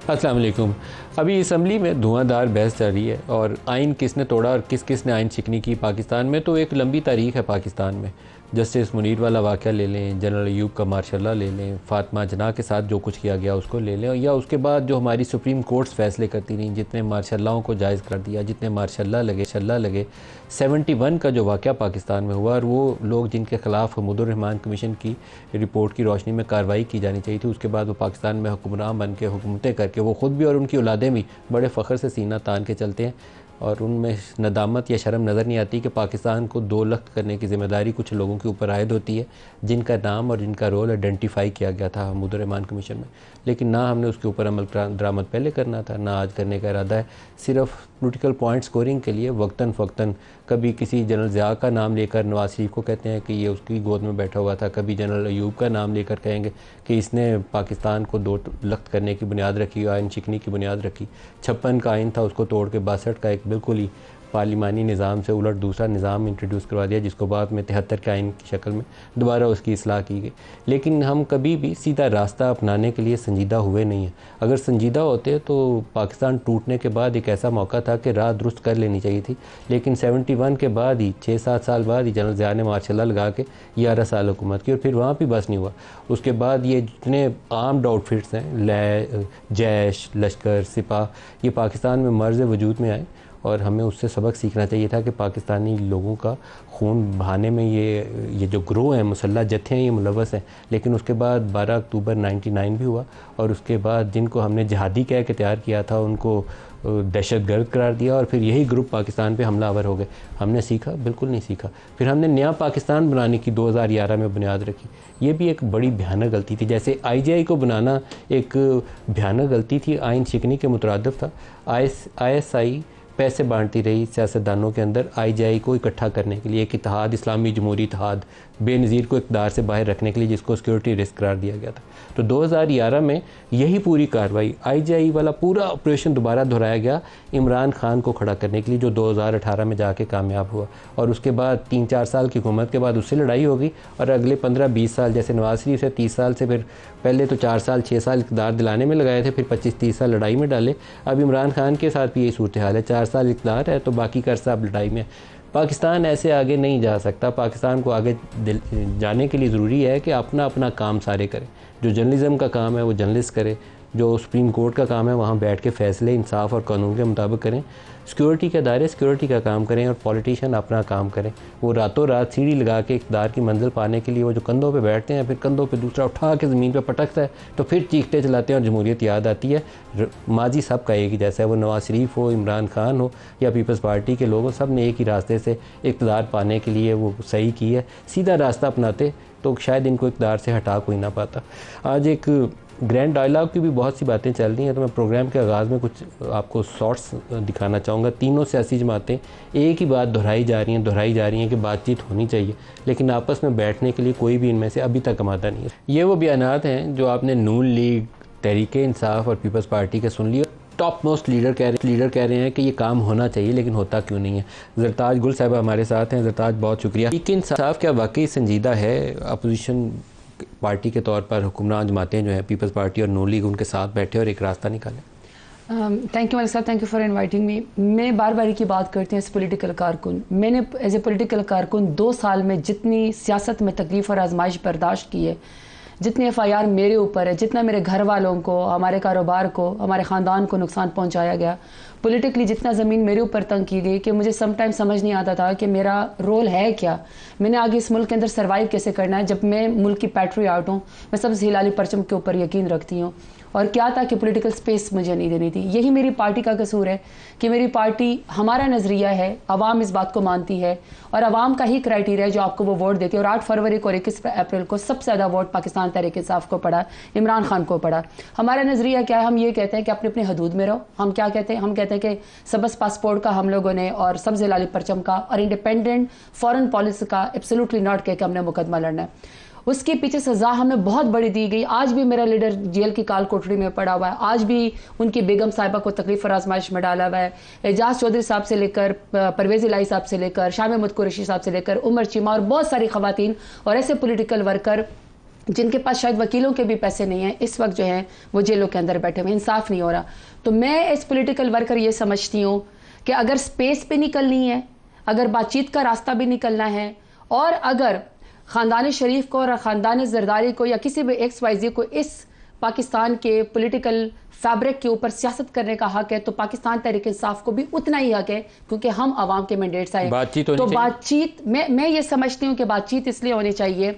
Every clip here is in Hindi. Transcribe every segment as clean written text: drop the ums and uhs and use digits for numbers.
अस्सलाम वालेकुम। अभी असम्बली में धुआंधार बहस चल रही है और आइन किसने तोड़ा और किस किस ने आइन शिकनी की पाकिस्तान में, तो एक लंबी तारीख है पाकिस्तान में। जस्टिस मुनीर वाला वाक़या ले लें, जनरल अयूब का मार्शल ले लें, फ़ातिमा जना के साथ जो कुछ किया गया उसको ले लें, या उसके बाद जो हमारी सुप्रीम कोर्ट्स फ़ैसले करती रहीं, जितने मार्शल्लाओं को जायज़ कर दिया, जितने मार्शल्ला लगे 71 का जो वाक़या पाकिस्तान में हुआ, और वो लोग जिनके ख़िलाफ़ हमीदुर रहमान कमीशन की रिपोर्ट की रोशनी में कार्रवाई की जानी चाहिए थी, उसके बाद वो पाकिस्तान में हुक्मरान बन के हुकूमतें करके वो ख़ुद भी और उनकी औलादें भी बड़े फ़ख्र से सीना तान के चलते हैं, और उनमें नदामत या शर्म नज़र नहीं आती कि पाकिस्तान को दो लख्त करने की ज़िम्मेदारी कुछ लोगों के ऊपर आयद होती है, जिनका नाम और जिनका रोल आइडेंटिफाई किया गया था हमीदुर रहमान कमीशन में। लेकिन ना हमने उसके ऊपर अमल दरामद पहले करना था, ना आज करने का इरादा है। सिर्फ पोलिटिकल पॉइंट स्कोरिंग के लिए वक्तन फ़क्तन कभी किसी जनरल ज़िया का नाम लेकर नवाज शरीफ को कहते हैं कि ये उसकी गोद में बैठा हुआ था, कभी जनरल अयूब का नाम लेकर कहेंगे कि इसने पाकिस्तान को दो लख्त करने की बुनियाद रखी, आइन शिकनी की बुनियाद रखी। 56 का आइन था, उसको तोड़ के 62 का एक बिल्कुल ही पार्लिमानी निज़ाम से उलट दूसरा निज़ाम इंट्रोड्यूस करवा दिया, जिसको बाद में 73 के आइन की शक्ल में दोबारा उसकी इस्लाह की गई। लेकिन हम कभी भी सीधा रास्ता अपनाने के लिए संजीदा हुए नहीं हैं। अगर संजीदा होते तो पाकिस्तान टूटने के बाद एक ऐसा मौका था कि राह दुरुस्त कर लेनी चाहिए थी, लेकिन 71 के बाद ही 6-7 साल बाद ही जनरल ज़िया ने मार्शल लगा के 11 साल हुकूमत की, और फिर वहाँ भी बस नहीं हुआ। उसके बाद ये जितने आर्म्ड आउटफिट्स हैं, जैश, लश्कर, सिपा, ये पाकिस्तान में मर्ज़ वजूद में आए, और हमें उससे सबक सीखना चाहिए था कि पाकिस्तानी लोगों का खून बहाने में ये जो ग्रोह हैं, मुसल्लह जत्थे हैं, ये मुलव्वस हैं। लेकिन उसके बाद 12 अक्टूबर 99 भी हुआ, और उसके बाद जिनको हमने जिहादी कह के तैयार किया था उनको दहशतगर्द करार दिया, और फिर यही ग्रुप पाकिस्तान पे हमलावर हो गए। हमने सीखा? बिल्कुल नहीं सीखा। फिर हमने नया पाकिस्तान बनाने की 2011 में बुनियाद रखी, ये भी एक बड़ी भयानक गलती थी। जैसे IGI को बनाना एक भयानक गलती थी, आइन शिकनी के मुतरादिफ था। ISI पैसे बांटती रही सियासतदानों के अंदर IGI को इकट्ठा करने के लिए, एक इत्तेहाद, इस्लामी जमहूरी इत्तेहाद बेनज़ीर को इक़्तिदार से बाहर रखने के लिए, जिसको सिक्योरिटी रिस्क करार दिया गया था। तो 2011 में यही पूरी कार्रवाई, IGI वाला पूरा ऑपरेशन दोबारा दोहराया गया इमरान खान को खड़ा करने के लिए, जो 2018 में जाके कामयाब हुआ। और उसके बाद 3-4 साल की हुकूमत के बाद उससे लड़ाई होगी, और अगले 15-20 साल, जैसे नवाज शरीफ से 30 साल से, फिर पहले तो 4 साल 6 साल इक़्तिदार दिलाने में लगाए थे, फिर 25-30 साल लड़ाई में डाले। अब इमरान खान के साथ भी यही सूरत हाल है, 4 साल इक़्तिदार है तो बाकी का अरसा अब लड़ाई में। पाकिस्तान ऐसे आगे नहीं जा सकता। पाकिस्तान को आगे जाने के लिए ज़रूरी है कि अपना अपना काम सारे करें। जो जर्नलिज़म का काम है वो जर्नलिस्ट करे, जो सुप्रीम कोर्ट का काम है वहाँ बैठ के फ़ैसले इंसाफ और कानून के मुताबिक करें, सिक्योरिटी के दायरे सिक्योरिटी का काम करें, और पॉलिटिशियन अपना काम करें। वो रातों रात सीढ़ी लगा के इक़्तिदार की मंजिल पाने के लिए वो जो कंधों पे बैठते हैं, फिर कंधों पे दूसरा उठा के ज़मीन पे पटकता है, तो फिर चीखते चलाते हैं और जमहूरियत याद आती है। माजी सब का एक ही जैसा है, वो नवाज शरीफ हो, इमरान खान हो, या पीपल्स पार्टी के लोग हो, सब ने एक ही रास्ते से इक़्तिदार पाने के लिए वो सही की है। सीधा रास्ता अपनाते तो शायद इनको इक़्तिदार से हटा कोई ना पाता। आज एक ग्रैंड डायलॉग की भी बहुत सी बातें चल रही हैं, तो मैं प्रोग्राम के आगाज़ में कुछ आपको शॉर्ट्स दिखाना चाहूँगा। तीनों सियासी जमातें एक ही बात दोहराई जा रही हैं कि बातचीत होनी चाहिए, लेकिन आपस में बैठने के लिए कोई भी इनमें से अभी तक आमादा नहीं है। ये वो बयानात हैं जो आपने नून लीग, तहरीक इंसाफ और पीपल्स पार्टी के सुन लिए। टॉप मोस्ट लीडर कह रहे हैं कि ये काम होना चाहिए, लेकिन होता क्यों नहीं है। ज़रताज गुल साहब हमारे साथ हैं। ज़रताज, बहुत शुक्रिया। तहरीक इंसाफ क्या वाकई संजीदा है अपोजिशन पार्टी के तौर पर हुक्मरान जमातें जो हैं पीपल्स पार्टी और नून लीग उनके साथ बैठे और एक रास्ता निकालें? थैंक यू मलिक साहब, thank you for inviting me. मैं बार बार की बात करती हूँ एज पोलिटिकल कारकुन। मैंने एज ए पोलिटिकल कारकुन 2 साल में जितनी सियासत में तकलीफ़ और आजमाइश बर्दाश्त की है, जितने FIR मेरे ऊपर है, जितना मेरे घर वालों को, हमारे कारोबार को, हमारे ख़ानदान को नुकसान पहुंचाया गया, पॉलिटिकली जितना ज़मीन मेरे ऊपर तंग की गई कि मुझे समटाइम समझ नहीं आता था कि मेरा रोल है क्या, मैंने आगे इस मुल्क के अंदर सर्वाइव कैसे करना है। जब मैं मुल्क की पैट्रियाट हूँ, मैं सबसे हिलाली परचम के ऊपर यकीन रखती हूँ, और क्या था कि पॉलिटिकल स्पेस मुझे नहीं देनी थी। यही मेरी पार्टी का कसूर है कि मेरी पार्टी, हमारा नज़रिया है, अवाम इस बात को मानती है, और अवाम का ही क्राइटेरिया है जो आपको वो वोट देती है। और 8 फरवरी को और 21 अप्रैल को सबसे ज़्यादा वोट पाकिस्तान तहरीक इंसाफ को पड़ा, इमरान खान को पड़ा। हमारा नज़रिया क्या है? हम ये कहते हैं कि अपनी अपनी हदूद में रहो। हम क्या कहते हैं? हम कहते हैं कि सबस पासपोर्ट का हम लोगों ने, और सब्ज़ लाली परचम का, और इंडिपेंडेंट फॉरेन पॉलिसी का एब्सोल्युटली नॉट कह के हमने मुकदमा लड़ना है। उसके पीछे सज़ा हमें बहुत बड़ी दी गई। आज भी मेरा लीडर जेल की काल कोठरी में पड़ा हुआ है, आज भी उनकी बेगम साहिबा को तकलीफ और आजमाइश में डाला हुआ है। एजाज चौधरी साहब से लेकर परवेज़ इलाही साहब से लेकर शाम मुद कुरैशी साहब से लेकर उमर चीमा और बहुत सारी ख़वातीन और ऐसे पॉलिटिकल वर्कर जिनके पास शायद वकीलों के भी पैसे नहीं हैं, इस वक्त जो है वो जेलों के अंदर बैठे हुए, इंसाफ नहीं हो रहा। तो मैं एज पॉलिटिकल वर्कर ये समझती हूँ कि अगर स्पेस पे निकलनी है, अगर बातचीत का रास्ता भी निकलना है, और अगर ख़ानदान शरीफ को और ख़ानदान ज़रदारी को या किसी भी XYZ को इस पाकिस्तान के पॉलिटिकल फैब्रिक के ऊपर सियासत करने का हक है, तो पाकिस्तान तहरीक इंसाफ को भी उतना ही हक है, क्योंकि हम आवाम के मैंडेट्स आए। तो बातचीत मैं ये समझती हूँ कि बातचीत इसलिए होनी चाहिए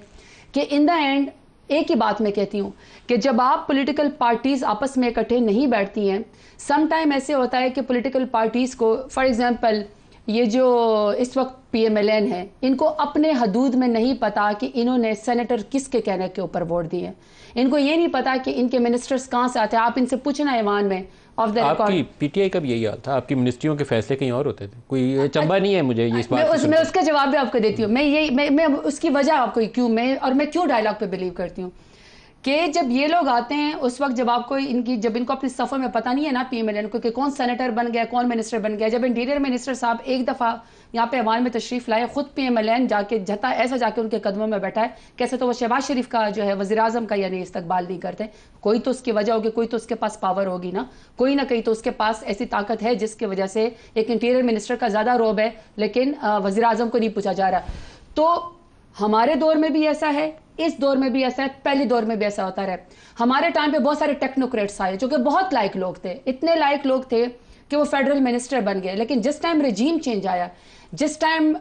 कि इन द एंड एक ही बात मैं कहती हूँ कि जब आप पॉलिटिकल पार्टीज आपस में इकट्ठे नहीं बैठती हैं, सम टाइम ऐसे होता है कि पॉलिटिकल पार्टीज को, फॉर एग्जांपल ये जो इस वक्त PMLN है, इनको अपने हदूद में नहीं पता कि इन्होंने सेनेटर किसके कहने के ऊपर वोट दिए। इनको ये नहीं पता कि इनके मिनिस्टर्स कहाँ से आते हैं। आप इनसे पूछना ऐवान में ऑफ द रिकॉर्ड। आपकी PTI का भी यही हाल था, आपकी मिनिस्ट्रियों के फैसले कहीं और होते थे, कोई चंबा नहीं है मुझे ये इस बात। मैं उसका जवाब भी आपको देती हूँ। मैं उसकी वजह आपको क्यों मैं क्यों डायलॉग पे बिलीव करती हूँ कि जब ये लोग आते हैं उस वक्त जब आपको इनको अपनी सफ़र में पता नहीं है ना PMLN को कि कौन सेनेटर बन गया, कौन मिनिस्टर बन गया। जब इंटीरियर मिनिस्टर साहब एक दफ़ा यहाँ पे अवान में तशरीफ़ लाए, खुद PMLN जाके ऐसा जाके उनके कदमों में बैठा है, कैसे तो वो शहबाज शरीफ का जो है वज़ीर आज़म का यानी इस्तकबाल नहीं करते। कोई तो उसकी वजह होगी, कोई तो उसके पास पावर होगी ना कहीं तो उसके पास ऐसी ताकत है जिसकी वजह से एक इंटीरियर मिनिस्टर का ज़्यादा रोब है, लेकिन वज़ीर आज़म को नहीं पूछा जा रहा। तो हमारे दौर में भी ऐसा है, इस दौर में भी ऐसा है, पहले दौर में भी ऐसा होता रहा। हमारे टाइम पे बहुत सारे टेक्नोक्रेट्स आए जो कि बहुत लायक लोग थे, इतने लायक लोग थे कि वो फेडरल मिनिस्टर बन गए। लेकिन जिस टाइम रजीम चेंज आया, जिस टाइम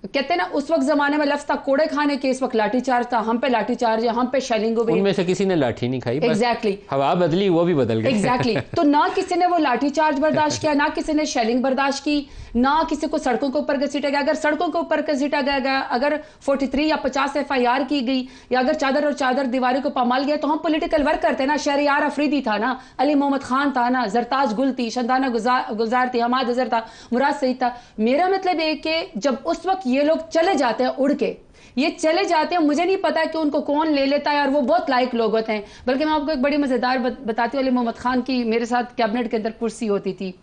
कहते हैं ना उस वक्त जमाने में लफ्ज़ था कोड़े खाने के, इस वक्त लाठीचार्ज था। हम पे लाठीचार्ज है, हम पे शेलिंग हुई। उनमें से किसी ने लाठी नहीं खाई, एग्जैक्टली हवा बदली, वो भी बदल गए। एग्जैक्टली तो ना किसी ने वो लाठीचार्ज बर्दाश्त किया, ना किसी ने शेलिंग बर्दाश्त की, ना किसी को सड़कों के ऊपर घसीटा गया। अगर सड़कों के ऊपर घसीटा गया, अगर 43 या 50 FIR की गई, या अगर चादर और चादर दीवारी को पामाल गया, तो हम पॉलिटिकल वर्क करते ना। शहरियार अफरीदी था ना, अली मोहम्मद खान था ना, जरताज गुल थी, शंदाना गुजार थी, हमाद अजहर था, मुराद सईद था। मेरा मतलब है कि जब उस वक्त ये लोग चले जाते हैं उड़ के, ये चले जाते हैं, मुझे नहीं पता कि उनको कौन ले लेता है, और वो बहुत लायक लोग होते हैं। बल्कि मैं आपको एक बड़ी मज़ेदार बताती हूँ। अली मोहम्मद खान की मेरे साथ कैबिनेट के अंदर कुर्सी होती थी,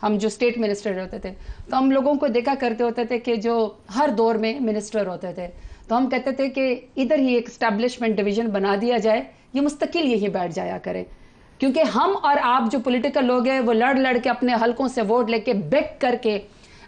हम जो स्टेट मिनिस्टर होते थे, तो हम लोगों को देखा करते होते थे कि जो हर दौर में मिनिस्टर होते थे, तो हम कहते थे कि इधर ही एक एस्टैब्लिशमेंट डिवीजन बना दिया जाए, ये मुस्तकिल यही बैठ जाया करे। क्योंकि हम और आप जो पॉलिटिकल लोग हैं वो लड़ के अपने हलकों से वोट लेके बेक करके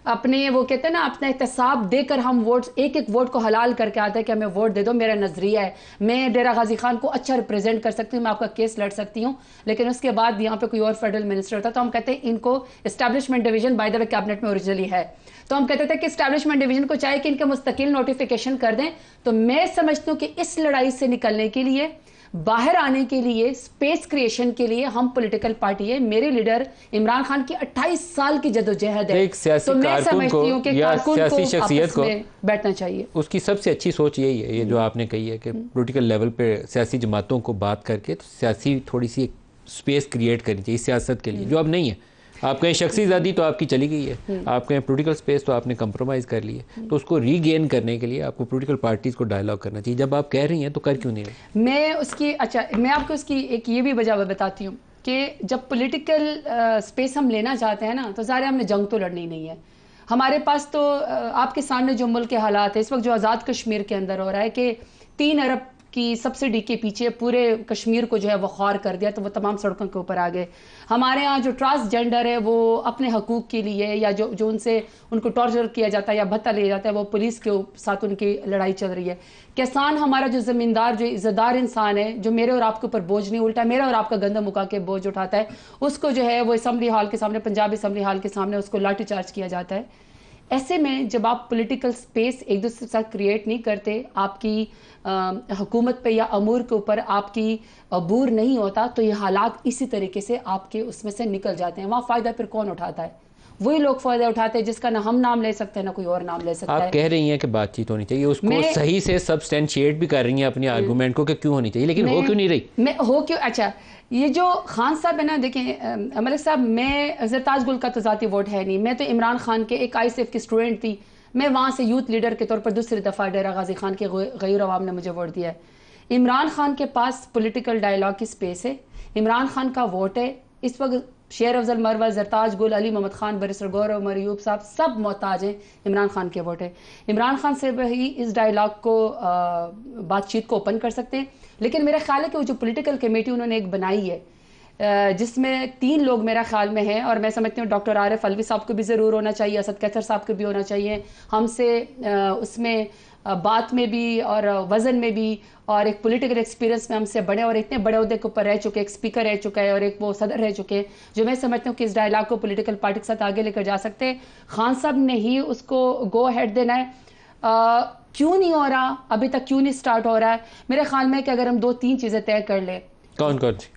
अपने वो कहते हैं ना अपना एहतसाब देकर हम वोट एक वोट को हलाल करके आते हैं कि हमें वोट दे दो, मेरा नजरिया है, मैं डेरा गाजी खान को अच्छा रिप्रेजेंट कर सकती हूँ, मैं आपका केस लड़ सकती हूँ। लेकिन उसके बाद यहाँ पे कोई और फेडरल मिनिस्टर होता तो हम कहते हैं इनको establishment division by the way cabinet में ओरिजिनली है, तो हम कहते थे कि एस्टैब्लिशमेंट डिवीजन को चाहे कि इनके मुस्तकिल नोटिफिकेशन कर दें। तो मैं समझती हूँ कि इस लड़ाई से निकलने के लिए, बाहर आने के लिए, स्पेस क्रिएशन के लिए हम पॉलिटिकल पार्टी है। मेरे लीडर इमरान खान की 28 साल की जदोजहद है, तो मैं समझती हूँ कि कारकुन को शख्सियत को बैठना चाहिए। उसकी सबसे अच्छी सोच यही है, ये जो आपने कही है कि पॉलिटिकल लेवल पे सियासी जमातों को बात करके तो सियासी थोड़ी सी स्पेस क्रिएट करनी चाहिए सियासत के लिए, जो अब नहीं है। आप कहें शख्सी आज़ादी तो आपकी चली गई है, आप कहें पॉलिटिकल स्पेस तो आपने कंप्रोमाइज़ कर ली है, तो उसको रीगेन करने के लिए आपको पॉलिटिकल पार्टीज़ को डायलॉग करना चाहिए। जब आप कह रही हैं तो कर क्यों नहीं रही? मैं आपको उसकी एक ये भी वजह बताती हूँ कि जब पॉलिटिकल स्पेस हम लेना चाहते हैं ना, तो ज़ाहिर हमने जंग तो लड़नी नहीं है। हमारे पास तो आपके सामने जो मुल्क के हालात है इस वक्त, जो आज़ाद कश्मीर के अंदर हो रहा है कि 3 अरब की सब्सिडी के पीछे पूरे कश्मीर को जो है वो ख्वार कर दिया, तो वो तमाम सड़कों के ऊपर आ गए। हमारे यहाँ जो ट्रांसजेंडर है वो अपने हकूक़ के लिए, या जो उनसे उनको टॉर्चर किया जाता है या भत्ता लिया जाता है, वो पुलिस के साथ उनकी लड़ाई चल रही है। किसान हमारा जो ज़मींदार, जो इज़्ज़तदार इंसान है, जो मेरे और आपके ऊपर बोझ नहीं, उल्टा मेरा और आपका गंदा मुका के बोझ उठाता है, उसको जो है वो असम्बली हॉल के सामने, पंजाब असम्बली हॉल के सामने उसको लाठीचार्ज किया जाता है। ऐसे में जब आप पॉलिटिकल स्पेस एक दूसरे के साथ क्रिएट नहीं करते, आपकी हुकूमत पे या अमूर के ऊपर आपकी अबूर नहीं होता, तो ये हालात इसी तरीके से आपके उसमें से निकल जाते हैं। वहाँ फ़ायदा फिर कौन उठाता है? वही लोग फ़ायदा उठाते हैं जिसका ना हम नाम ले सकते हैं ना कोई और नाम ले सकता है। आप कह रही हैं कि बातचीत होनी चाहिए, उसको सही से सब्सटेंशिएट भी कर रही हैं अपने आर्गूमेंट को कि क्यों होनी चाहिए, लेकिन हो क्यों नहीं रही? अच्छा, ये जो खान साहब है ना, देखें मलिक साहब, मैं जरताज गुल का तो ज़ाती वोट है नहीं, मैं तो इमरान खान के एक ISF की स्टूडेंट थी। मैं वहाँ से यूथ लीडर के तौर पर दूसरी दफ़ा डेरा गाजी खान के गैर अवाम ने मुझे वोट दिया है। इमरान खान के पास पॉलिटिकल डायलॉग की स्पेस है, इमरान खान का वोट है। इस वक्त शेर अफजल मरवल, जरताज गुल, अली मोहम्मद खान, बैरिस्टर गौरव मरियूब साहब सब मोहताज हैं इमरान खान के वोट है। इमरान खान से ही इस डायलॉग को बातचीत को ओपन कर सकते हैं। लेकिन मेरा ख्याल है कि वो जो पॉलिटिकल कमेटी उन्होंने एक बनाई है जिसमें 3 लोग मेरा ख्याल में हैं, और मैं समझती हूँ डॉक्टर आरिफ अलवी साहब को भी ज़रूर होना चाहिए, असद कैसर साहब को भी होना चाहिए, हमसे उसमें बात में भी और वज़न में भी और एक पॉलिटिकल एक्सपीरियंस में हमसे बड़े और इतने बड़े अहदे के ऊपर रह चुके, एक स्पीकर रह चुका है और एक वो सदर रह चुके हैं, जो मैं समझती हूँ कि इस डायलॉग को पॉलिटिकल पार्टी के साथ आगे लेकर जा सकते हैं। खान साहब ने ही उसको गो हेड देना है। क्यों नहीं हो रहा अभी तक, क्यों नहीं स्टार्ट हो रहा है? मेरे ख्याल में कि अगर हम 2-3 चीज़ें तय कर ले। कौन कौन सी?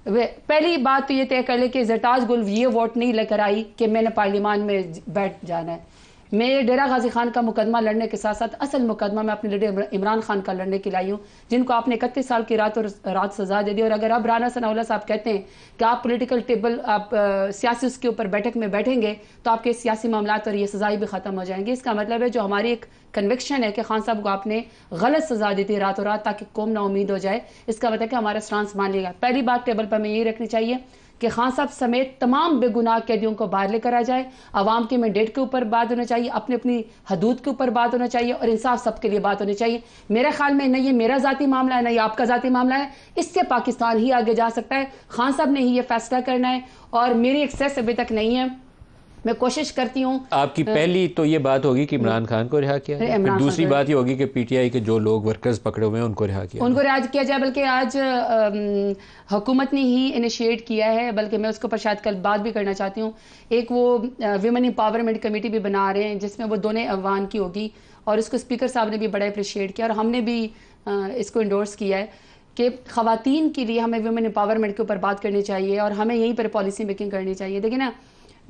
पहली बात तो ये तय कर ले कि जरताज गुल ये वोट नहीं लेकर आई कि मैंने पार्लियामान में बैठ जाना है। मैं डेरा गाजी खान का मुकदमा लड़ने के साथ साथ असल मुकदमा मैं अपने लीडर इमरान खान का लड़ने के लाई हूँ, जिनको आपने 31 साल की रात और रात सजा दे दी। और अगर अब राना सनाउल्लाह साहब कहते हैं कि आप पॉलिटिकल टेबल, आप सियासी उसके ऊपर बैठक में बैठेंगे तो आपके सियासी मामलात और ये सजाएं भी ख़त्म हो जाएंगे। इसका मतलब है जो हमारी एक कन्विक्शन है कि खान साहब को आपने गलत सजा दी थी रातों रात ताकि कौम ना उम्मीद हो जाए, इसका मतलब है कि हमारा स्टांस मान लिएगा। पहली बात टेबल पर हमें यही रखनी चाहिए कि खान साहब समेत तमाम बेगुनाह कैदियों को बाहर लेकर आ जाए, अवाम के मैंडेट के ऊपर बात होना चाहिए, अपनी अपनी हदूद के ऊपर बात होना चाहिए और इंसाफ सबके लिए बात होनी चाहिए। मेरे ख्याल में न ये मेरा ज़ाती मामला है, न ये आपका ज़ाती मामला है, इससे पाकिस्तान ही आगे जा सकता है। खान साहब ने ही ये फैसला करना है और मेरी एक्सेस अभी तक नहीं है। मैं कोशिश करती हूँ। आपकी पहली तो ये बात होगी कि इमरान खान को रिहा किया जाए, फिर दूसरी बात ये होगी कि पीटीआई के जो लोग वर्कर्स पकड़े हुए हैं उनको रिहा किया जाए। बल्कि आज हुकूमत ने ही इनिशिएट किया है, बल्कि मैं उसके ऊपर शायद कल बात भी करना चाहती हूँ। एक वो विमेन एम्पावरमेंट कमेटी भी बना रहे हैं जिसमें वो दोनों अवान की होगी और इसको स्पीकर साहब ने भी बड़ा अप्रिशिएट किया और हमने भी इसको इंडोर्स किया है कि ख़वातीन के लिए हमें विमेन एम्पावरमेंट के ऊपर बात करनी चाहिए और हमें यहीं पर पॉलिसी मेकिंग करनी चाहिए। देखिए ना,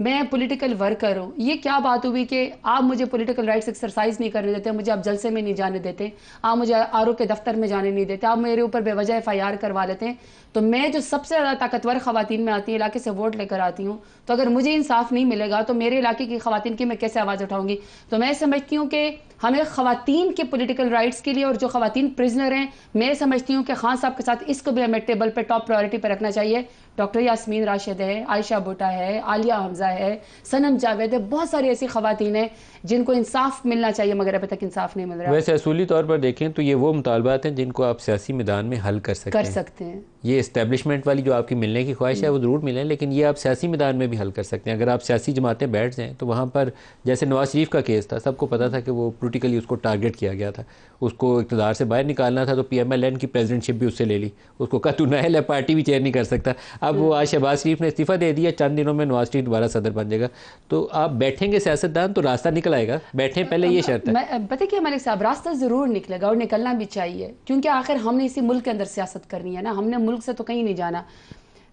मैं पॉलिटिकल वर्कर हूँ, ये क्या बात हुई कि आप मुझे पॉलिटिकल राइट्स एक्सरसाइज नहीं करने देते, मुझे आप जलसे में नहीं जाने देते, आप मुझे आरओ के दफ्तर में जाने नहीं देते, आप मेरे ऊपर बेवजह FIR करवा लेते हैं। तो मैं जो सबसे ज़्यादा ताकतवर ख़वातीन में आती है, इलाके से वोट लेकर आती हूँ, तो अगर मुझे इंसाफ नहीं मिलेगा तो मेरे इलाके की ख़वातीन की मैं कैसे आवाज़ उठाऊंगी? तो मैं समझती हूँ कि हमें ख़वातीन के पॉलिटिकल राइट्स के लिए और जो ख़वातीन प्रिजनर हैं, मैं समझती हूँ कि खान साहब के साथ इसको भी हमें टेबल पर टॉप प्रायोरिटी पर रखना चाहिए। डॉक्टर यास्मीन राशिद है, आयशा भुट्टा है, आलिया हमजा है, सनम जावेद है, बहुत सारी ऐसी ख़वातीन हैं जिनको इंसाफ मिलना चाहिए मगर अभी तक इंसाफ नहीं मिल रहा। वैसे असूली तौर पर देखें तो ये वो मुतालबात हैं जिनको आप सियासी मैदान में हल कर सकते हैं। ये इस्टेब्लिशमेंट वाली जो आपकी मिलने की ख्वाहिश है वो ज़रूर मिलें, लेकिन ये आप सियासी मैदान में भी हल कर सकते हैं। अगर आप सियासी जमातें बैठ जाएँ तो वहाँ पर जैसे नवाज शरीफ का केस था, सबको पता था कि वो पोलिटिकली उसको टारगेट किया गया था, उसको इक़्तिदार से बाहर निकालना था, तो PMLN की प्रेसिडेंटशिप भी उससे ले ली, उसको कहा तू नाअहल है, पार्टी भी चेयर नहीं कर सकता। अब वो आज शहबाज शरीफ ने इस्तीफ़ा दे दिया, चंद दिनों में नवाज शरीफ दोबारा सदर बन जाएगा। तो आप बैठेंगे सियासतदान तो रास्ता निकल आएगा, बैठें पहले, ये शर्त है। पता क्या मलिक साहब, रास्ता ज़रूर निकलेगा और निकलना भी चाहिए, क्योंकि आखिर हमने इसी मुल्क के अंदर सियासत करनी है ना, हमने मुल्क से तो कहीं नहीं जाना।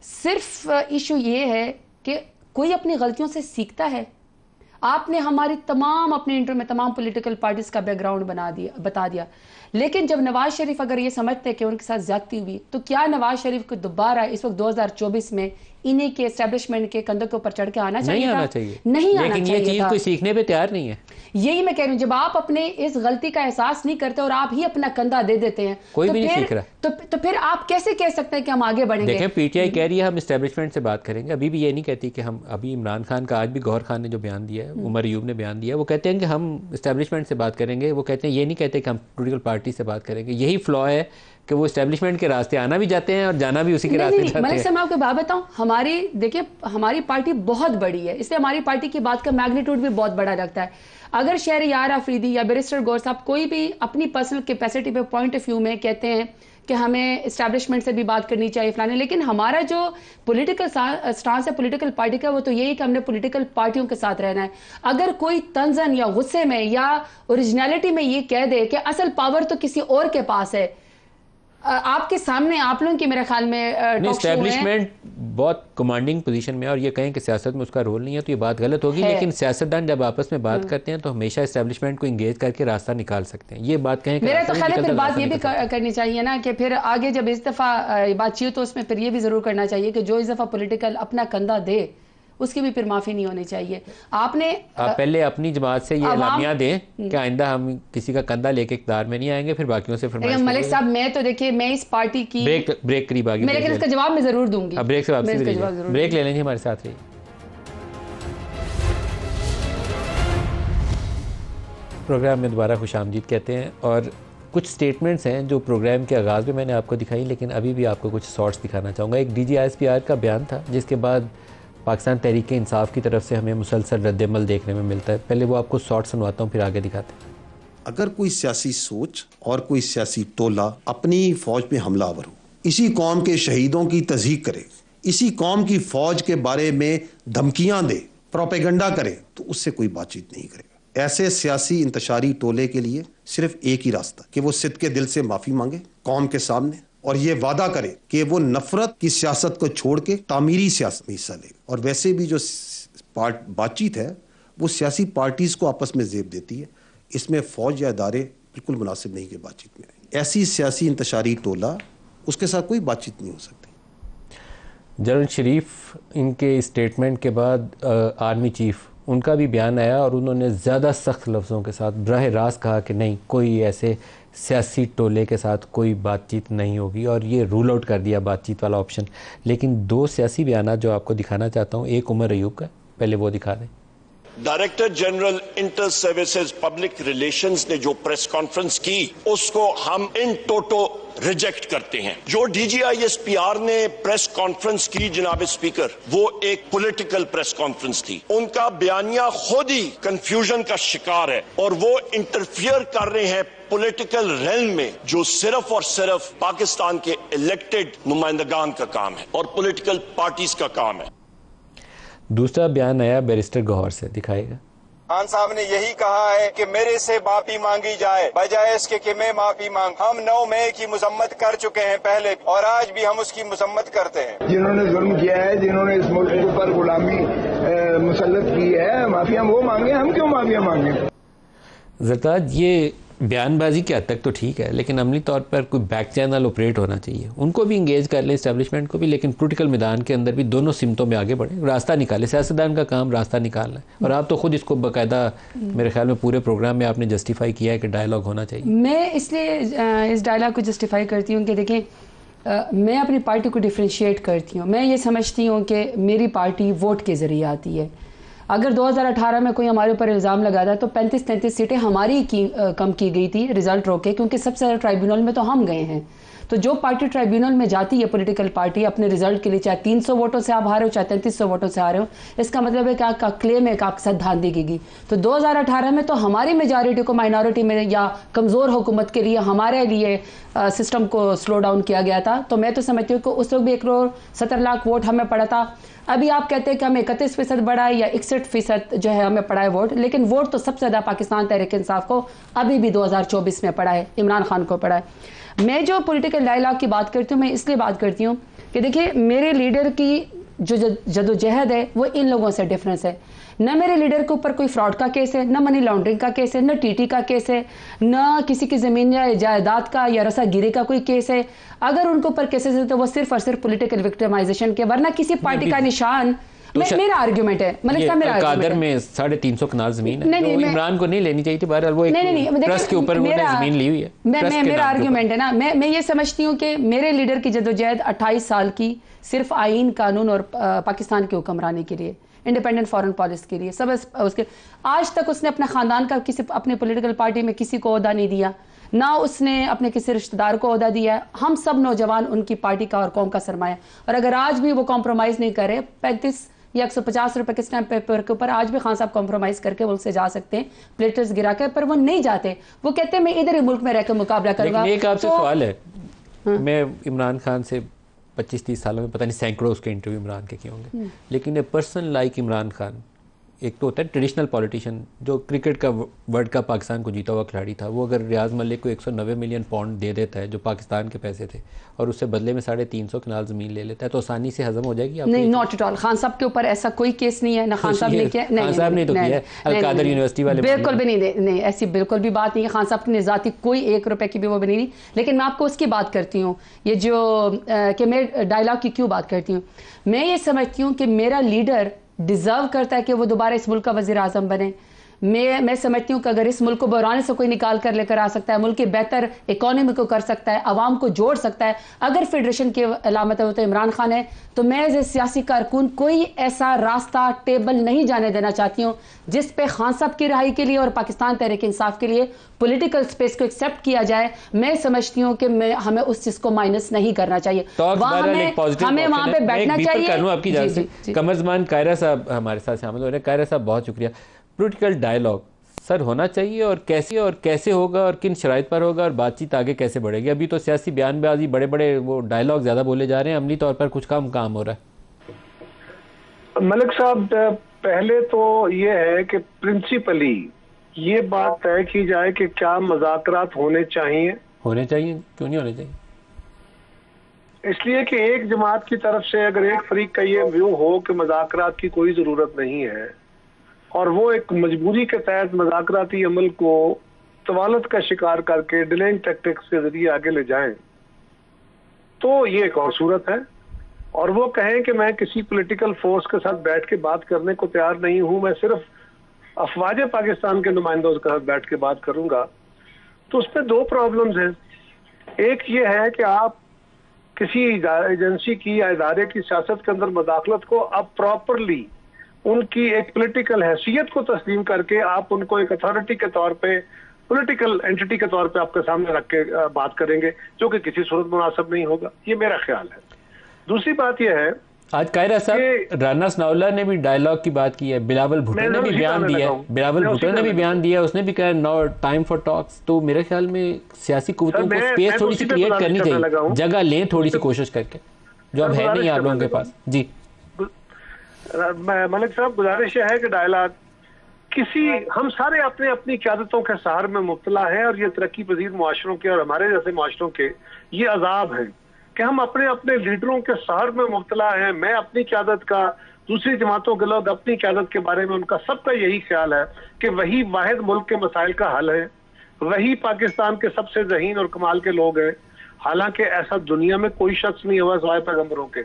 सिर्फ इशू ये है कि कोई अपनी गलतियों से सीखता है। आपने हमारी तमाम अपने इंटरव्यू में तमाम पॉलिटिकल पार्टीज का बैकग्राउंड बता दिया, लेकिन जब नवाज शरीफ अगर ये समझते कि उनके साथ ज्यादती हुई तो क्या नवाज शरीफ को दोबारा इस वक्त 2024 में इन्हीं के एस्टेब्लिशमेंट के कंधों के ऊपर चढ़ के आना चाहिए? नहीं आना चाहिए, नहीं आना लेकिन ये चीज कोई सीखने पे तैयार नहीं है। यही मैं कह रही हूँ, जब आप अपने इस गलती का एहसास नहीं करते और आप ही अपना कंधा दे देते हैं, कोई भी नहीं सीख रहा, तो फिर आप कैसे कह सकते हैं कि हम आगे बढ़ेंगे? देखें, PTI कह रही है हम एस्टेब्लिशमेंट से बात करेंगे, अभी भी ये नहीं कहती कि हम, अभी इमरान खान का आज भी गौहर खान ने जो बयान दिया है, उमर अयूब ने बयान दिया, वो कहते हैं कि हम एस्टेब्लिशमेंट से बात करेंगे, वो कहते हैं ये नहीं कहते कि हम पॉलिटिकल पार्टी से बात करेंगे। यही फ्लॉ है कि वो एस्टेब्लिशमेंट के रास्ते आना भी जाते हैं और जाना भी उसी के रास्ते जाते हैं। मलिक साहब, मैं आपको बात बताऊं, देखिए हमारी पार्टी बहुत बड़ी है, इसलिए हमारी पार्टी की बात का मैग्नीट्यूड भी बहुत बड़ा लगता है। अगर शहरयार अफरीदी या बैरिस्टर गौर साहब कोई भी अपनी पर्सनल कैपेसिटी पे पॉइंट ऑफ व्यू में कहते हैं कि हमें इस्टेब्लिशमेंट से भी बात करनी चाहिए फलाने, लेकिन हमारा जो पॉलिटिकल स्टांस है पॉलिटिकल पार्टी का, वो तो यही कि हमने पॉलिटिकल पार्टियों के साथ रहना है। अगर कोई तंजन या गुस्से में या ओरिजिनलिटी में ये कह दे कि असल पावर तो किसी और के पास है, आपके सामने आप लोगों की मेरे ख्याल में एस्टेब्लिशमेंट बहुत कमांडिंग पोजीशन में है और ये कहें कि सियासत में उसका रोल नहीं है तो ये बात गलत होगी, लेकिन सियासतदान जब आपस में बात करते हैं तो हमेशा एस्टेब्लिशमेंट को इंगेज करके रास्ता निकाल सकते हैं। ये बात कहें, मेरा तो ख्याल है फिर बात ये भी करनी चाहिए ना कि फिर आगे जब इस दफ़ा बातचीत तो उसमें फिर ये भी ज़रूर करना चाहिए कि जो इस दफ़ा पॉलिटिकल अपना कंधा दे उसकी भी फिर माफ़ी नहीं होनी चाहिए। आप पहले अपनी जमात से ये एलामिया दें कि आइंदा हम किसी का कंधा लेके इक़्तिदार में नहीं आएंगे, फिर बाकियों से फरमाइश। मलिक साहब, मैं तो देखिए, मैं इस पार्टी की ब्रेक करीब आ गई, लेकिन इसका जवाब मैं ज़रूर दूंगी। ब्रेक से वापसी, ब्रेक ले लेंगे, हमारे साथ रहिए। प्रोग्राम में दोबारा खुशामदीद कहते हैं। और कुछ स्टेटमेंट्स हैं जो प्रोग्राम के आगाज़ में मैंने आपको दिखाई, लेकिन अभी भी आपको कुछ शॉर्ट्स दिखाना चाहूँगा। एक DGISPR का बयान था जिसके बाद पाकिस्तान तहरीक इंसाफ की तरफ से हमें मुसलसल रद्दमल देखने में मिलता है। पहले वो आपको शॉर्ट सुनवाता हूँ, फिर आगे दिखाते हैं। अगर कोई सियासी सोच और कोई सियासी टोला अपनी फ़ौज पे हमलावर हो, इसी कौम के शहीदों की तज़हीक करे, इसी कौम की फ़ौज के बारे में धमकियाँ दे, प्रोपेगेंडा करे, तो उससे कोई बातचीत नहीं करेगा। ऐसे सियासी इंतशारी टोले के लिए सिर्फ एक ही रास्ता कि वो सिद्ध के दिल से माफ़ी मांगे कौम के सामने और ये वादा करे कि वो नफरत की सियासत को छोड़ के तामीरी सियासत में हिस्सा लेगा। और वैसे भी जो बातचीत है वो सियासी पार्टीज़ को आपस में ज़ेब देती है, इसमें फ़ौज या इदारे बिल्कुल मुनासिब नहीं कि बातचीत में आए। ऐसी सियासी इंतशारी टोला, उसके साथ कोई बातचीत नहीं हो सकती। जनरल शरीफ इनके स्टेटमेंट के बाद आर्मी चीफ उनका भी बयान आया और उन्होंने ज़्यादा सख्त लफ्ज़ों के साथ बराह रास्त कहा कि नहीं, कोई ऐसे सियासी टोले के साथ कोई बातचीत नहीं होगी, और ये रूल आउट कर दिया बातचीत वाला ऑप्शन। लेकिन दो सियासी बयान जो आपको दिखाना चाहता हूँ, एक उमर अयूब का, पहले वो दिखा दें। Director general inter services public relations ने जो प्रेस कॉन्फ्रेंस की उसको हम इन टोटो रिजेक्ट करते हैं। जो DGISPR ने प्रेस कॉन्फ्रेंस की जनाब स्पीकर, वो एक पॉलिटिकल प्रेस कॉन्फ्रेंस थी। उनका बयानिया खुद ही कंफ्यूजन का शिकार है और वो इंटरफियर कर रहे हैं पॉलिटिकल रेल्म में, जो सिर्फ और सिर्फ पाकिस्तान के इलेक्टेड नुमाइंदगान का काम है और पॉलिटिकल पार्टीज का काम है। दूसरा बयान आया बैरिस्टर गौहर से, दिखाएगा। खान साहब ने यही कहा है कि मेरे से माफी मांगी जाए बजाय इसके कि मैं माफी मांग। हम 9 मई की मजम्मत कर चुके हैं पहले और आज भी हम उसकी मजम्मत करते हैं। जिन्होंने जुल्म किया है, जिन्होंने इस मुल्क के ऊपर गुलामी मुसल्लत की है, माफिया वो मांगे, हम क्यों माफिया मांगे। ज़रदाद, ये बयानबाजी के हद तक तो ठीक है, लेकिन अमली तौर पर कोई बैक चैनल ऑपरेट होना चाहिए। उनको भी इंगेज कर लें, इस्टेब्लिशमेंट को भी, लेकिन पॉलिटिकल मैदान के अंदर भी दोनों सिमतों में आगे बढ़े, रास्ता निकाले। सियासतदान का काम रास्ता निकालना है। और आप तो खुद इसको बाकायदा मेरे ख्याल में पूरे प्रोग्राम में आपने जस्टिफाई किया है कि डायलॉग होना चाहिए। मैं इसलिए इस डायलॉग को जस्टिफाई करती हूँ कि देखें, मैं अपनी पार्टी को डिफ्रेंशिएट करती हूँ। मैं ये समझती हूँ कि मेरी पार्टी वोट के ज़रिए आती है। अगर 2018 में कोई हमारे ऊपर इल्ज़ाम लगाता तो 35-33 सीटें हमारी कम की गई थी रिजल्ट रोके, क्योंकि सबसे ज़्यादा ट्राइब्यूनल में तो हम गए हैं। तो जो पार्टी ट्राइब्यूनल में जाती है पॉलिटिकल पार्टी अपने रिजल्ट के लिए, चाहे 300 वोटों से आप हारे हो, चाहे 3300 वोटों से हारे हो, इसका मतलब है कि आपका क्लेम है कि आपके साथ धांधली की गई। तो 2018 में तो हमारी मेजॉरिटी को माइनॉरिटी में या कमज़ोर हुकूमत के लिए हमारे लिए सिस्टम को स्लो डाउन किया गया था। तो मैं तो समझती हूँ कि उस वक्त भी 1,70,00,000 वोट हमें पड़ा था। अभी आप कहते हैं कि हमें 31% बढ़ा है या 61% जो है हमें पड़ा है वोट, लेकिन वोट तो सबसे ज़्यादा पाकिस्तान तहरीक इंसाफ को अभी भी 2024 में पड़ा है, इमरान खान को पड़ा है। मैं जो पॉलिटिकल डायलॉग की बात करती हूँ, मैं इसलिए बात करती हूँ कि देखिए, मेरे लीडर की जो जदोजहद है वो इन लोगों से डिफरेंस है। न मेरे लीडर के ऊपर कोई फ्रॉड का केस है, न मनी लॉन्ड्रिंग का केस है, न TT का केस है, न किसी की ज़मीन या जायदाद का या रसागिरी का कोई केस है। अगर उनके ऊपर केसेस है तो वो सिर्फ और सिर्फ पॉलिटिकल विक्टिमाइजेशन के, वरना किसी पार्टी का निशान। मेरा आर्गुमेंट है, मतलब क्या मेरा कादर में 350 कनाल जमीन है, नहीं, इमरान को नहीं लेनी चाहिए थी। बहरहाल वो एक ट्रस्ट के ऊपर जमीन ली हुई है। मेरा आर्गुमेंट है ना, मैं ये समझती हूँ कि मेरे लीडर की जदोजहद 28 साल की सिर्फ आईन, कानून और पाकिस्तान की हुक्मरानी के लिए, इंडिपेंडेंट फॉरेन पॉलिसी के लिए, सब उसके आज तक उसने अपने ख़ानदान का किसी अपने पॉलिटिकल पार्टी में किसी को ओहदा नहीं दिया, ना उसने अपने किसी रिश्तेदार को ओहदा दिया है। हम सब नौजवान उनकी पार्टी का और कौम का सरमाया, और अगर आज भी वो कॉम्प्रोमाइज़ नहीं करे 35 या 150 रुपए के स्टैम्प पेपर के ऊपर, आज भी खान साहब कॉम्प्रोमाइज करके वो उससे जा सकते हैं, प्लेटर्स गिरा कर, पर वो नहीं जाते। वो कहते हैं मैं इधर ही मुल्क में रहकर मुकाबला करूंगा। एक आपसे सवाल है, मैं इमरान खान से 25-30 सालों में पता नहीं सैकड़ों उसके इंटरव्यू इमरान के किए होंगे, लेकिन a person like Imran Khan, एक तो होता है ट्रेडिशनल पॉलिटिशियन जो क्रिकेट का वर्ल्ड कप पाकिस्तान को जीता हुआ खिलाड़ी था, वो अगर रियाज मलिक को 190 मिलियन पाउंड दे देता है जो पाकिस्तान के पैसे थे, और उससे बदले में 350 कनाल जमीन ले लेता है, तो आसानी से हजम हो जाएगी। नहीं, नॉट एट ऑल। खान साहब के ऊपर ऐसा कोई केस नहीं है, ना खान साहब ने किया, खान साहब ने तो किया, अल-कादर यूनिवर्सिटी वाले बिल्कुल भी नहीं, ऐसी बिल्कुल भी बात नहीं है। खान साहब ने ज़ाती कोई 1 रुपए की भी वो बनी नहीं। लेकिन मैं आपको उसकी बात करती हूँ, ये जो कि मैं डायलॉग की क्यों बात करती हूँ। मैं ये समझती हूँ कि मेरा लीडर डिज़र्व करता है कि वो दोबारा इस मुल्क का वज़ीर आज़म बने। मैं समझती हूँ कि अगर इस मुल्क को बहराने से कोई निकाल कर लेकर आ सकता है, मुल्क की बेहतर इकोनॉमी को कर सकता है, आवाम को जोड़ सकता है, अगर फेडरेशन की अलामत है तो इमरान खान है, तो मैं एज ए सियासी कारकुन कोई ऐसा रास्ता टेबल नहीं जाने देना चाहती हूँ जिस पे खान साहब की रिहाई के लिए और पाकिस्तान तहरीक इंसाफ के लिए पॉलिटिकल स्पेस को एक्सेप्ट किया जाए। मैं समझती हूँ कि हमें उस चीज को माइनस नहीं करना चाहिए, हमें वहां पे बैठना चाहिए। कमरजमान कायरा साहब हमारे साथ शामिल हो रहे हैं। कायरा साहब बहुत शुक्रिया। पॉलिटिकल डायलॉग सर होना चाहिए और कैसे होगा और किन शराइत पर होगा और बातचीत आगे कैसे बढ़ेगी? अभी तो सियासी बयानबाजी, बड़े बड़े वो डायलॉग ज़्यादा बोले जा रहे हैं, अमली तौर पर कुछ काम हो रहा है। मलिक साहब, पहले तो ये है कि प्रिंसिपली ये बात तय की जाए कि क्या मुज़ाकरात होने चाहिए। क्यों नहीं होने चाहिए? इसलिए कि एक जमात की तरफ से अगर एक फरीक का ये व्यू हो कि मुज़ाकरात की कोई ज़रूरत नहीं है और वो एक मजबूरी के तहत मुज़ाकराती अमल को तवालत का शिकार करके डिलेइंग टैक्टिक्स के जरिए आगे ले जाएं, तो ये एक और सूरत है। और वो कहें कि मैं किसी पॉलिटिकल फोर्स के साथ बैठ के बात करने को तैयार नहीं हूं, मैं सिर्फ अफवाज पाकिस्तान के नुमाइंदों के साथ बैठ के बात करूंगा, तो उसमें दो प्रॉब्लम्स हैं। एक ये है कि आप किसी एजेंसी की या इदारे की सियासत के अंदर मुदाखलत को अब प्रॉपरली उनकी एक पॉलिटिकल हैसियत को तस्लीम करके आप उनको एक अथॉरिटी के तौर पे, पॉलिटिकल एंटिटी के तौर पे आपके सामने रख के बात करेंगे, जो कि किसी सूरत मुनासिब नहीं होगा। ये मेरा ख्याल है। दूसरी बात यह है, आज कायरा साहब राना सनाउल्लाह ने भी डायलॉग की बात की है, बिलावल भुट्टो ने भी बयान दिया, उसने भी कहा नो टाइम फॉर टॉक्स। तो मेरे ख्याल में सियासी कुव्वतों को स्पेस थोड़ी सी क्रिएट करनी चाहिए, जगह लें थोड़ी सी कोशिश करके, जो अब है नहीं आप लोगों के पास। जी मलिक साहब, गुजारिश है कि डायलॉग हम सारे अपने अपनी क़यादतों के सहार में मुब्तला हैं और ये तरक्की पजीर मुआशरों के और हमारे जैसे मुआशरों के ये अजाब है कि हम अपने अपने लीडरों के सहार में मुब्तला हैं। मैं अपनी क़यादत का, दूसरी जमातों के लोग अपनी क़यादत के बारे में, उनका सबका यही ख्याल है कि वही वाहिद मुल्क के मसाइल का हल है, वही पाकिस्तान के सबसे ज़हीन और कमाल के लोग हैं। हालांकि ऐसा दुनिया में कोई शख्स नहीं हुआ सिवाय पैगंबरों के।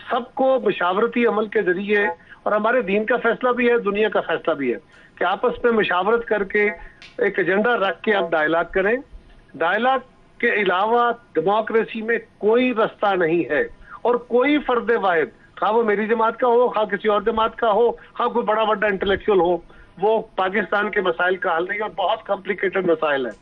सबको मशावरती अमल के जरिए, और हमारे दीन का फैसला भी है, दुनिया का फैसला भी है, कि आपस में मशावरत करके एक एजेंडा रख के आप डायलॉग करें। डायलॉग के अलावा डेमोक्रेसी में कोई रास्ता नहीं है, और कोई फर्द वाहिद, खा वो मेरी जमात का हो, खा किसी और जमात का हो, खा कोई बड़ा बड़ा इंटेलेक्चुअल हो, वो पाकिस्तान के मसाइल का हल नहीं, और बहुत कॉम्प्लिकेटेड मसाइल है।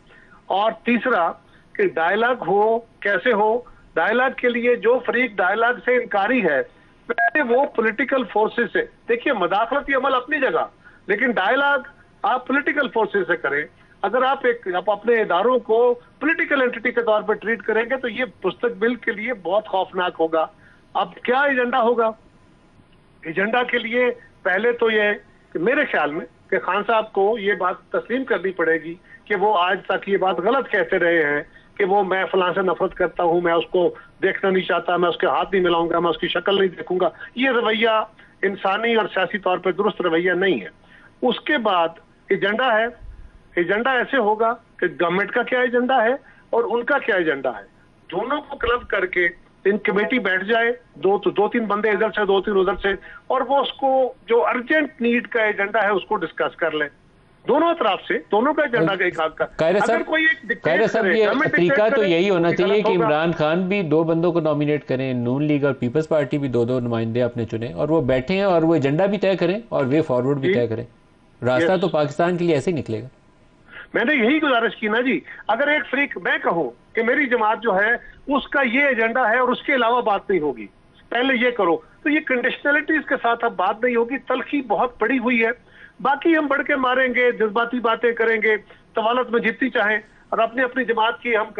और तीसरा कि डायलॉग हो, कैसे हो, डायलॉग के लिए जो फरीक डायलॉग से इनकारी है, पहले वो पॉलिटिकल फोर्सेस से, देखिए मुदाखलती अमल अपनी जगह, लेकिन डायलॉग आप पॉलिटिकल फोर्सेस से करें। अगर आप अपने इदारों को पॉलिटिकल एंटिटी के तौर पर ट्रीट करेंगे तो ये मुस्तकबिल के लिए बहुत खौफनाक होगा। अब क्या एजेंडा होगा? एजेंडा के लिए पहले तो ये कि मेरे ख्याल में कि खान साहब को ये बात तस्लीम करनी पड़ेगी कि वो आज तक ये बात गलत कहते रहे हैं कि वो मैं फलां से नफरत करता हूं, मैं उसको देखना नहीं चाहता, मैं उसके हाथ नहीं मिलाऊंगा, मैं उसकी शक्ल नहीं देखूंगा। ये रवैया इंसानी और सियासी तौर पर दुरुस्त रवैया नहीं है। उसके बाद एजेंडा है, एजेंडा ऐसे होगा कि गवर्नमेंट का क्या एजेंडा है और उनका क्या एजेंडा है, दोनों को क्लब करके इन कमेटी बैठ जाए, दो तीन बंदे इधर से, दो तीन उधर से, और वो उसको जो अर्जेंट नीड का एजेंडा है उसको डिस्कस कर ले, दोनों तरफ से, दोनों का एजेंडा का एक हाथ का। अगर कोई एक तरीका तो यही होना चाहिए कि इमरान खान भी दो बंदों को नॉमिनेट करें, नून लीग और पीपल्स पार्टी भी दो नुमाइंदे अपने चुने, और वो बैठे हैं और वो एजेंडा भी तय करें और वे फॉरवर्ड भी तय करें। रास्ता तो पाकिस्तान के लिए ऐसे ही निकलेगा। मैंने यही गुजारिश की ना जी। अगर एक फ्रीक मैं कहूं कि मेरी जमात जो है उसका ये एजेंडा है और उसके अलावा बात नहीं होगी, पहले ये करो, तो ये कंडीशनलिटीज के साथ अब बात नहीं होगी। तलखी बहुत पड़ी हुई है, बाकी हम बढ़ के मारेंगे, जज्बाती बातें करेंगे, तवालत में जितनी चाहें, और अपनी अपनी जमात की हम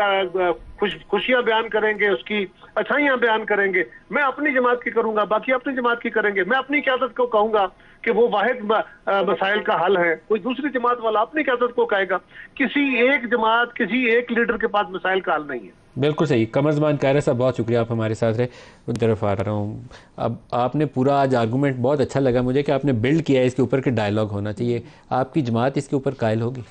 खुशियां बयान करेंगे, उसकी अच्छाइयां बयान करेंगे। मैं अपनी जमात की करूंगा, बाकी अपनी जमात की करेंगे। मैं अपनी क़यादत को कहूंगा कि वो वाहिद मसाइल का हल है, कोई दूसरी जमात वाला अपनी क़यादत को कहेगा। किसी एक जमात, किसी एक लीडर के पास मसाइल का हल नहीं है। बिल्कुल सही। कमरजमान कायरा साहब, बहुत शुक्रिया, आप हमारे साथ रहे। उन तरफ आ रहा हूँ। अब आपने पूरा आज आर्गूमेंट बहुत अच्छा लगा मुझे कि आपने बिल्ड किया है इसके ऊपर कि डायलॉग होना चाहिए। आपकी जमात इसके ऊपर कायल होगी?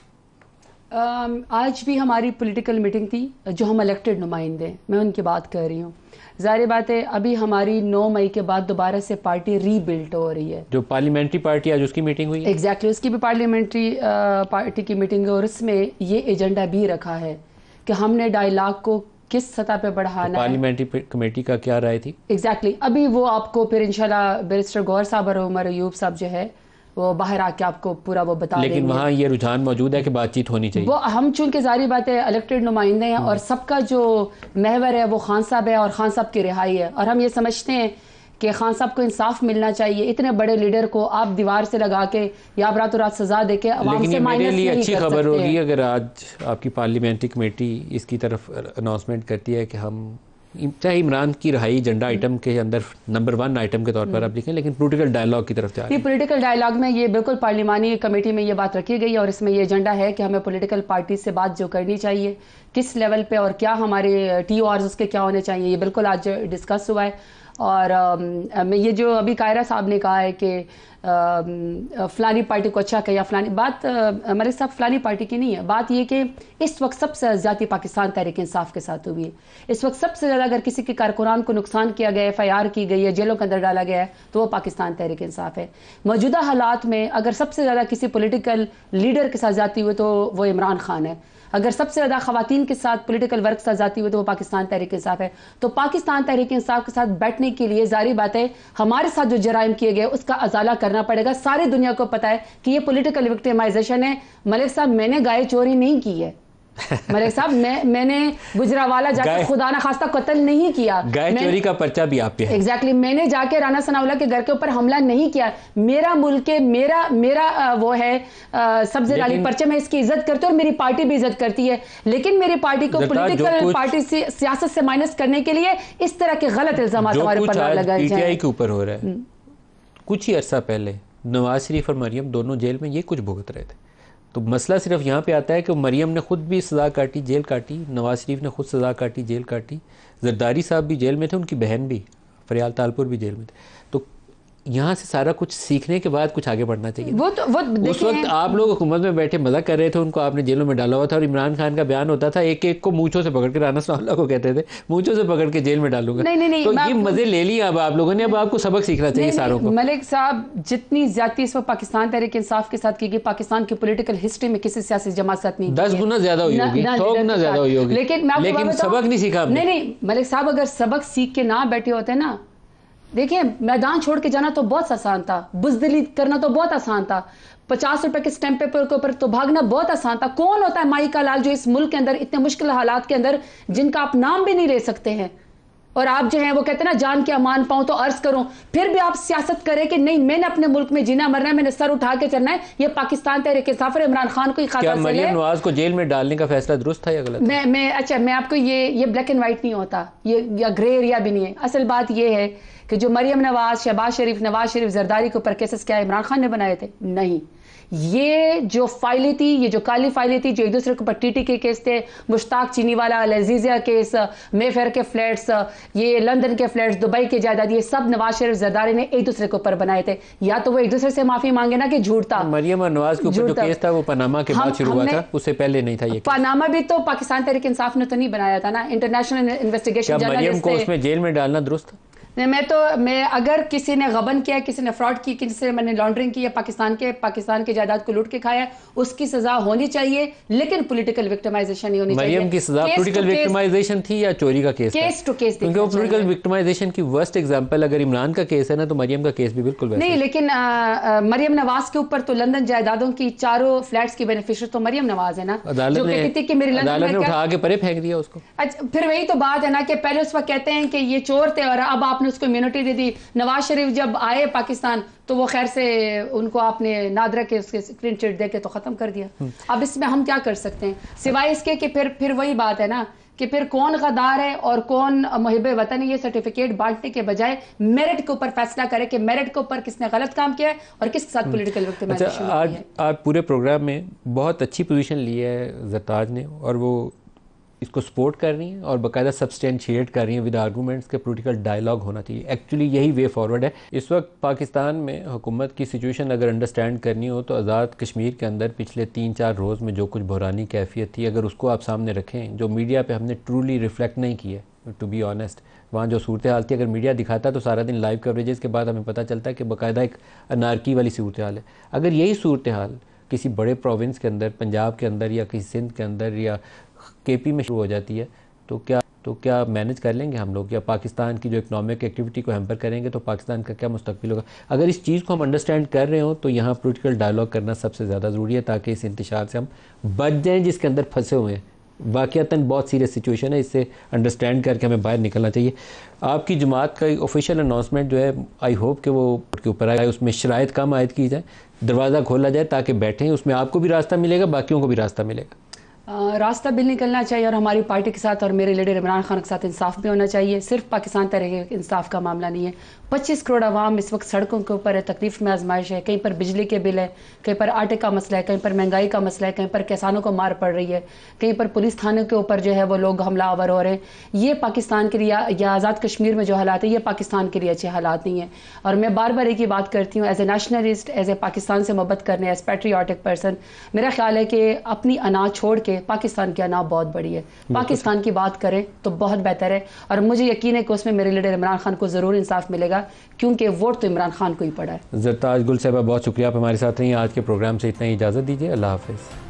आज भी हमारी पॉलिटिकल मीटिंग थी, जो हम इलेक्टेड नुमाइंदे हैं, मैं उनकी बात कर रही हूँ। ज़ाहिर बात है अभी हमारी 9 मई के बाद दोबारा से पार्टी रीबिल्ड हो रही है। जो पार्लियामेंट्री पार्टी आज उसकी मीटिंग हुई है, एग्जैक्टली उसकी भी पार्लियामेंट्री पार्टी की मीटिंग है और उसमें ये एजेंडा भी रखा है कि हमने डायलॉग को किस सतह पे बढ़ाना है। पार्लियामेंट्री कमेटी का क्या राय थी? एग्जैक्टली अभी वो आपको फिर इंशाल्लाह बैरिस्टर गौहर साहब और उमर अयूब साहब जो है वो बाहर आके आपको पूरा वो बता देंगे। लेकिन वहाँ ये रुझान मौजूद है कि बातचीत होनी चाहिए। वो हम चूंकि जारी बात है इलेक्टेड नुमाइंदे हैं और सबका जो महवर है वो खान साहब है और खान साहब की रिहाई है, और हम ये समझते हैं कि खान साहब को इंसाफ मिलना चाहिए। इतने बड़े लीडर को आप दीवार से लगा के या रातों रात सजा दे के अवाम से माइनस नहीं कर सकते। अच्छी खबर होगी अगर आज आपकी पार्लियामेंट्री कमेटी इसकी तरफ अनाउंसमेंट करती है कि हम चाहे इमरान की रहाई एजेंडा आइटम के अंदर नंबर 1 आइटम के तौर पर आप लिखें, लेकिन पॉलिटिकल डायलॉग की तरफ जा रहे हैं। पॉलिटिकल डायलॉग में ये बिल्कुल पार्लिमानी कमेटी में ये बात रखी गई है और इसमें ये एजेंडा है कि हमें पॉलिटिकल पार्टी से बात जो करनी चाहिए, किस लेवल पे और क्या हमारे TORs उसके क्या होने चाहिए, ये बिल्कुल आज डिस्कस हुआ है। और ये जो अभी कायरा साहब ने कहा है कि फलानी पार्टी को अच्छा कहा, फलानी बात हमारे साथ फलानी पार्टी की नहीं है। बात ये कि इस वक्त सबसे ज़्यादा पाकिस्तान तहरीक इंसाफ के साथ हुई है। इस वक्त सबसे ज़्यादा अगर किसी के कारकुनान को नुकसान किया गया है, FIR की गई है, जेलों के अंदर डाला गया है, तो वो पाकिस्तान तहरीक इंसाफ है। मौजूदा हालात में अगर सबसे ज़्यादा किसी पॉलिटिकल लीडर के साथ जाती हुई तो वो इमरान खान है। अगर सबसे ज़्यादा खवातीन के साथ पॉलिटिकल वर्क साथ जाती हुई तो वो पाकिस्तान तहरीक इंसाफ है। तो पाकिस्तान तहरीक इंसाफ के साथ बैठने के लिए जारी बात है हमारे साथ जो जराइम किए गए उसका अजाला करना पड़ेगा। सारी दुनिया को पता है कि ये पॉलिटिकल विक्टिमाइजेशन है। मलिक साहब मैंने गाय चोरी नहीं की है। मलिक साहब मैंने गुजरावाला जाकर खुदा ना खास्ता कत्ल नहीं किया। गाय चोरी का पर्चा भी आप पे है। एग्जैक्टली मैंने जाके राना सनाउल्लाह के घर के ऊपर हमला नहीं किया। मेरा मुल्क है, मेरा वो है सबसे वाली पर्चे, मैं इसकी इज्जत करती हूँ और मेरी पार्टी भी इज्जत करती है। लेकिन मेरी पार्टी को पॉलिटिकल पार्टी से सियासत से माइनस करने के लिए इस तरह के गलत इल्जाम हमारे ऊपर लगाए जाए। PTI के ऊपर हो रहा है। कुछ ही अरसा पहले नवाज शरीफ और मरियम दोनों जेल में ये कुछ भुगत रहे थे। तो मसला सिर्फ यहाँ पे आता है कि मरियम ने खुद भी सज़ा काटी, जेल काटी, नवाज शरीफ ने खुद सज़ा काटी, जेल काटी, जरदारी साहब भी जेल में थे, उनकी बहन भी फरियाल तालपुर भी जेल में थे। तो यहाँ से सारा कुछ सीखने के बाद कुछ आगे बढ़ना चाहिए। वो उस वक्त आप लोग हुकूमत में बैठे मजा कर रहे थे, उनको आपने जेलों में डाला हुआ था और इमरान खान का बयान होता था एक एक को मूंछों से पकड़ के, राना सनाउल्लाह को कहते थे मूंछों से पकड़ के जेल में डालूंगा। नहीं, तो ये मजे ले लिए अब आप लोगों ने, अब आपको सबक सीखना चाहिए सारों को। मलिक साहब जितनी ज्यादा इस वक्त पाकिस्तान तहरीक इंसाफ के साथ की गई, पाकिस्तान की पॉलिटिकल हिस्ट्री में किसी सियासी जमात साथ नहीं 10 गुना ज्यादा हुई होगी, 100 गुना ज्यादा हुई होगी, लेकिन सबक नहीं सीखा। नहीं मलिक साहब अगर सबक सीख के ना बैठे होते ना, देखिए मैदान छोड़ के जाना तो बहुत आसान था, बुजदिली करना तो बहुत आसान था, 50 रुपए के स्टैंप पेपर के ऊपर तो भागना बहुत आसान था। कौन होता है माई का लाल जो इस मुल्क के अंदर इतने मुश्किल हालात के अंदर जिनका आप नाम भी नहीं ले सकते हैं, और आप जो है वो कहते हैं ना जान के अमान पाऊं तो अर्ज करूं, फिर भी आप सियासत करें कि नहीं मैंने अपने मुल्क में जीना मरना है, मैंने सर उठा के चलना है। ये पाकिस्तान तहरीक इंसाफ और इमरान खान को ही खाता है। मरियम नवाज को जेल में डालने का फैसला दुरुस्त था या गलत? मैं आपको ये ब्लैक एंड व्हाइट नहीं होता, ये या ग्रे एरिया भी नहीं है। असल बात ये है कि जो मरियम नवाज, शहबाज शरीफ, नवाज शरीफ, जरदारी के ऊपर केसेस क्या इमरान खान ने बनाए थे? नहीं। ये जो फाइलें थी, ये जो काली फाइलें थी, जो एक दूसरे के ऊपर TT के केस थे, मुश्ताक चीनीवाला, लजीजिया केस, मेफेयर के फ्लैट्स, ये लंदन के फ्लैट्स, दुबई के जायदाद, ये सब नवाज शरीफ जरदारी ने एक दूसरे के ऊपर बनाए थे। या तो वो एक दूसरे से माफी मांगे ना कि झूठ था। मरियम और नवाज के ऊपर जो केस था वो पनामा के बाद शुरू हुआ था, उससे पहले नहीं था ये। पनामा भी तो पाकिस्तान तहरीक इंसाफ ने तो नहीं बनाया था ना, इंटरनेशनल इन्वेस्टिगेशन जर्नलिस्ट। मरियम को उसमें जेल में डालना दुरुस्त? मैं अगर किसी ने गबन किया, किसी ने फ्रॉड की, किसी ने मैंने लॉन्ड्रिंग की, पाकिस्तान के जायदाद को लूट के खाया, उसकी सजा होनी चाहिए, लेकिन पॉलिटिकल विक्टिमाइजेशन नहीं होनी चाहिए। मरियम की सजा पॉलिटिकल विक्टिमाइजेशन थी या चोरी का केस? केस टू केस, क्योंकि वो पॉलिटिकल विक्टिमाइजेशन की वर्स्ट एग्जांपल अगर इमरान का केस है ना, तो मरियम का केस भी बिल्कुल वैसा नहीं। लेकिन मरियम नवाज के ऊपर तो लंदन जायदादों की चारों फ्लैट्स की बेनिफिशियरी तो मरियम नवाज है ना, अदालत ने उठा के परे फेंक दिया उसको। फिर वही तो बात है ना कि पहले उस वक्त कहते हैं कि ये चोर थे और अब आपने उसको इम्यूनिटी दे दी। नवाज शरीफ जब आए पाकिस्तान तो वो खैर से उनको आपने नादरा के उसके स्क्रीन चिट दे के तो खत्म कर दिया। अब इसमें हम क्या कर सकते हैं सिवाय इसके कि फिर वही बात है ना कि फिर कौन गद्दार है और कौन मुहिब्बे वतन है, ये सर्टिफिकेट बांटने के बजाय मेरिट के ऊपर फैसला करे कि मेरिट के ऊपर किसने गलत काम किया है और किसके साथ पॉलिटिकल विक्टिमाइजेशन आज पूरे प्रोग्राम में बहुत अच्छी पोजीशन ली है जरताज ने, और वो इसको सपोर्ट कर रही हैं और बाकायदा सब्सटेंशिएट कर रही हैं विद आर्गूमेंट्स के पॉलिटिकल डायलॉग होना चाहिए। एक्चुअली यही वे फॉरवर्ड है। इस वक्त पाकिस्तान में हुकूमत की सिचुएशन अगर अंडरस्टैंड करनी हो तो आज़ाद कश्मीर के अंदर पिछले 3-4 रोज़ में जो कुछ बहरानी कैफियत थी, अगर उसको आप सामने रखें, जो मीडिया पे हमने ट्रूली रिफ्लेक्ट नहीं किया, टू बी ऑनेस्ट, वहाँ जो सूरत हाल थी अगर मीडिया दिखाता तो सारा दिन लाइव कवरेजेस के बाद हमें पता चलता है कि बाकायदा एक अनारकी वाली सूरत हाल है। अगर यही सूरत हाल किसी बड़े प्रोविंस के अंदर, पंजाब के अंदर या किसी सिंध के अंदर या केपी में शुरू हो जाती है तो क्या मैनेज कर लेंगे हम लोग, या पाकिस्तान की जो इकोनॉमिक एक्टिविटी को हैम्पर करेंगे तो पाकिस्तान का क्या मुस्तकबिल होगा। अगर इस चीज़ को हम अंडरस्टैंड कर रहे हो तो यहाँ पॉलिटिकल डायलॉग करना सबसे ज़्यादा ज़रूरी है ताकि इस इंतशार से हम बच जाएँ जिसके अंदर फंसे हुए हैं। वाक़यातन बहुत सीरियस सिचुएशन है, इससे अंडरस्टैंड करके हमें बाहर निकलना चाहिए। आपकी जमात का ऑफिशियल अनाउंसमेंट जो है, आई होप कि वो के ऊपर आए, उसमें शराइत कम आयद की जाए, दरवाज़ा खोला जाए ताकि बैठें, उसमें आपको भी रास्ता मिलेगा, बाकियों को भी रास्ता मिलेगा। रास्ता बिल निकलना चाहिए और हमारी पार्टी के साथ और मेरे लीडर इमरान खान के साथ इंसाफ भी होना चाहिए। सिर्फ पाकिस्तान तहरीक इंसाफ का मामला नहीं है। 25 करोड़ आवाम इस वक्त सड़कों के ऊपर है, तकलीफ में आजमाइश है। कहीं पर बिजली के बिल है, कहीं पर आटे का मसला है, कहीं पर महंगाई का मसला है, कहीं पर किसानों को मार पड़ रही है, कहीं पर पुलिस थाने के ऊपर जो है वो लोग हमलावर हो रहे हैं। ये पाकिस्तान के लिए या आज़ाद कश्मीर में जो हालात है ये पाकिस्तान के लिए अच्छे हालात नहीं है। और मैं बार बार एक ही बात करती हूँ, as a nationalist, as a Pakistan से मोहब्बत करने, एज पैट्रियाटिक पर्सन, मेरा ख्याल है कि अपनी अना छोड़ के पाकिस्तान की अना बहुत बड़ी है, पाकिस्तान की बात करें तो बहुत बेहतर है। और मुझे यकीन है कि उसमें मेरे लीडर इमरान खान को ज़रूर इंसाफ मिलेगा क्योंकि वोट तो इमरान खान को ही पड़ा है। ज़रताज गुल साहबा, बहुत शुक्रिया आप हमारे साथ रही। आज के प्रोग्राम से इतना ही इजाज़त दीजिए। अल्लाह हाफ़िज़।